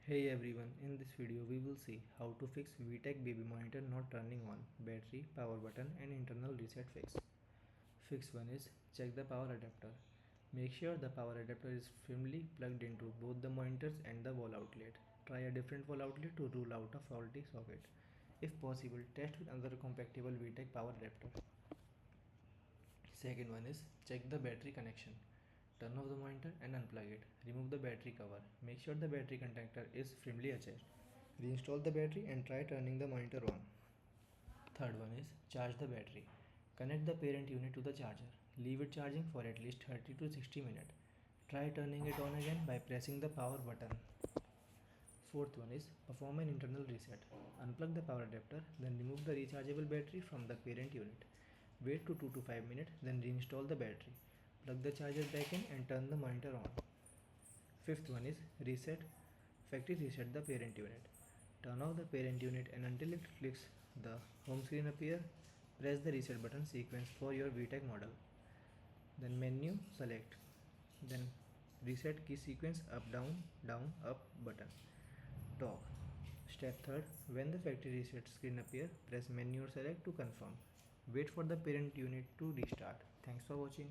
Hey everyone, in this video we will see how to fix VTech baby monitor not turning on, battery, power button and internal reset fix. Fix 1 is check the power adapter. Make sure the power adapter is firmly plugged into both the monitors and the wall outlet. Try a different wall outlet to rule out a faulty socket. If possible, test with another compatible VTech power adapter. Second one is check the battery connection. Turn off the monitor and unplug it. Remove the battery cover. Make sure the battery contactor is firmly attached. Reinstall the battery and try turning the monitor on. Third one is charge the battery. Connect the parent unit to the charger. Leave it charging for at least 30 to 60 minutes. Try turning it on again by pressing the power button. Fourth one is perform an internal reset. Unplug the power adapter, then remove the rechargeable battery from the parent unit. Wait to 2 to 5 minutes, then reinstall the battery. Plug the charger back in and turn the monitor on. Fifth one is factory reset the parent unit. Turn off the parent unit and until it clicks the home screen appear, press the reset button sequence for your VTech model. Then menu select, then reset key sequence up down up button. Talk. Step third, when the factory reset screen appear, press menu or select to confirm. Wait for the parent unit to restart. Thanks for watching.